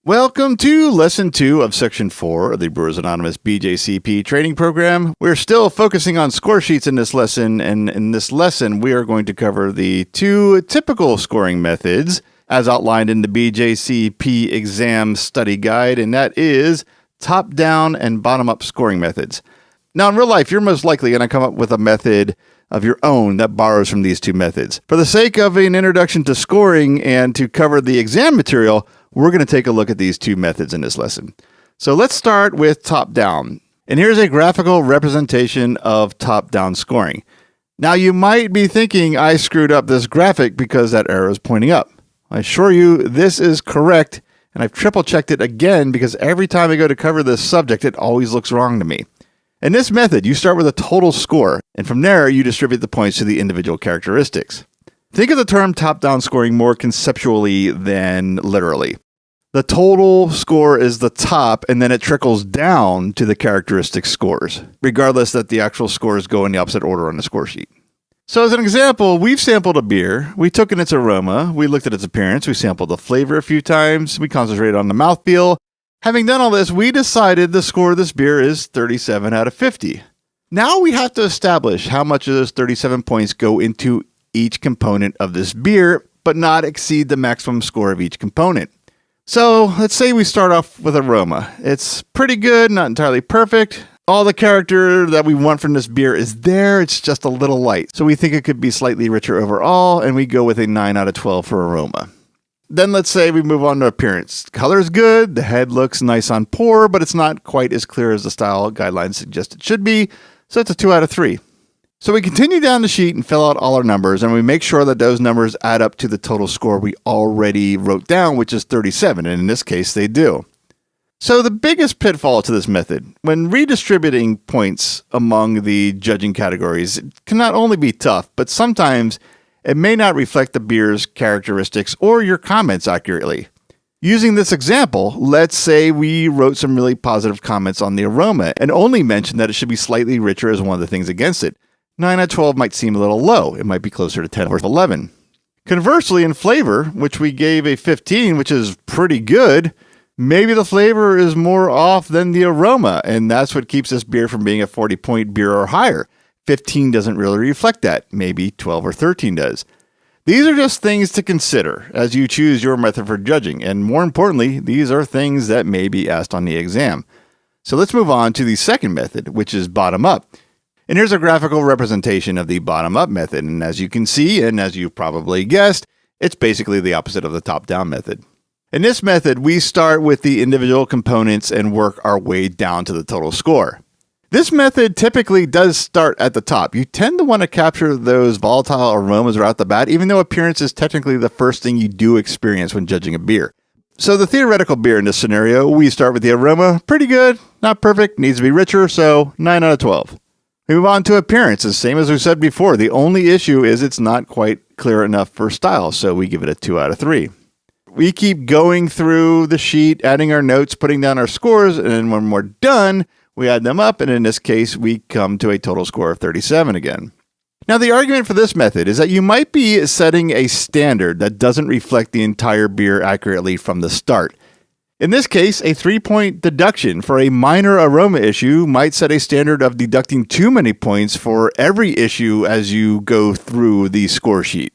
Welcome to Lesson 2 of Section 4 of the Brewers Anonymous BJCP training program. We're still focusing on score sheets in this lesson, and in this lesson, we are going to cover the two typical scoring methods as outlined in the BJCP exam study guide, and that is top-down and bottom-up scoring methods. Now, in real life, you're most likely going to come up with a method of your own that borrows from these two methods. For the sake of an introduction to scoring and to cover the exam material, we're going to take a look at these two methods in this lesson. So let's start with top-down. And here's a graphical representation of top-down scoring. Now, you might be thinking I screwed up this graphic because that arrow is pointing up. I assure you this is correct, and I've triple-checked it again because every time I go to cover this subject, it always looks wrong to me. In this method, you start with a total score, and from there, you distribute the points to the individual characteristics. Think of the term top-down scoring more conceptually than literally. The total score is the top, and then it trickles down to the characteristic scores, regardless that the actual scores go in the opposite order on the score sheet. So as an example, we've sampled a beer, we took in its aroma, we looked at its appearance, we sampled the flavor a few times, we concentrated on the mouthfeel. Having done all this, we decided the score of this beer is 37 out of 50. Now we have to establish how much of those 37 points go into each component of this beer, but not exceed the maximum score of each component. So let's say we start off with aroma. It's pretty good, not entirely perfect. All the character that we want from this beer is there, it's just a little light. So we think it could be slightly richer overall, and we go with a 9 out of 12 for aroma. Then let's say we move on to appearance. Color is good, the head looks nice on pour, but it's not quite as clear as the style guidelines suggest it should be, so it's a 2 out of 3. So we continue down the sheet and fill out all our numbers, and we make sure that those numbers add up to the total score we already wrote down, which is 37, and in this case, they do. So the biggest pitfall to this method, when redistributing points among the judging categories, it can not only be tough, but sometimes it may not reflect the beer's characteristics or your comments accurately. Using this example, let's say we wrote some really positive comments on the aroma and only mentioned that it should be slightly richer as one of the things against it. 9 out of 12 might seem a little low. It might be closer to 10 or 11. Conversely, in flavor, which we gave a 15, which is pretty good, maybe the flavor is more off than the aroma, and that's what keeps this beer from being a 40-point beer or higher. 15 doesn't really reflect that. Maybe 12 or 13 does. These are just things to consider as you choose your method for judging, and more importantly, these are things that may be asked on the exam. So let's move on to the second method, which is bottom-up. And here's a graphical representation of the bottom-up method, and as you can see, and as you probably guessed, it's basically the opposite of the top-down method. In this method, we start with the individual components and work our way down to the total score. This method typically does start at the top. You tend to want to capture those volatile aromas right out the bat, even though appearance is technically the first thing you do experience when judging a beer. So the theoretical beer in this scenario, we start with the aroma, pretty good, not perfect, needs to be richer, so 9 out of 12. We move on to appearance. The same as we said before, the only issue is it's not quite clear enough for style, so we give it a 2 out of 3. We keep going through the sheet, adding our notes, putting down our scores, and then when we're done, we add them up, and in this case, we come to a total score of 37 again. Now, the argument for this method is that you might be setting a standard that doesn't reflect the entire beer accurately from the start. In this case, a 3-point deduction for a minor aroma issue might set a standard of deducting too many points for every issue as you go through the score sheet.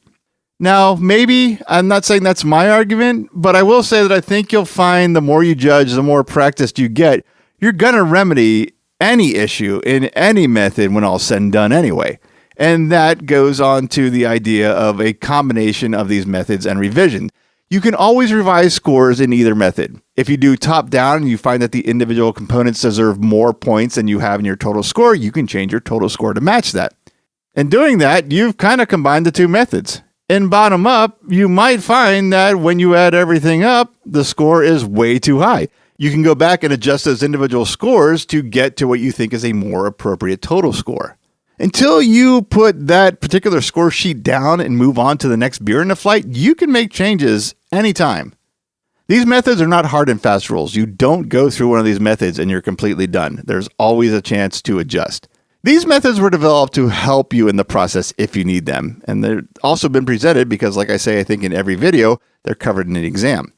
Now, maybe, I'm not saying that's my argument, but I will say that I think you'll find the more you judge, the more practiced you get, you're going to remedy any issue in any method when all's said and done anyway. And that goes on to the idea of a combination of these methods and revision. You can always revise scores in either method. If you do top-down and you find that the individual components deserve more points than you have in your total score, you can change your total score to match that. In doing that, you've kind of combined the two methods. In bottom-up, you might find that when you add everything up, the score is way too high. You can go back and adjust those individual scores to get to what you think is a more appropriate total score. Until you put that particular score sheet down and move on to the next beer in the flight, you can make changes anytime. These methods are not hard and fast rules. You don't go through one of these methods and you're completely done. There's always a chance to adjust. These methods were developed to help you in the process if you need them. And they've also been presented because, like I say, I think in every video, they're covered in the exam.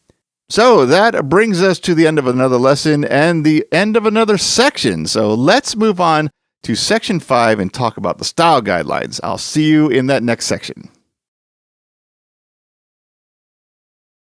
So that brings us to the end of another lesson and the end of another section. So let's move on to section 5 and talk about the style guidelines. I'll see you in that next section.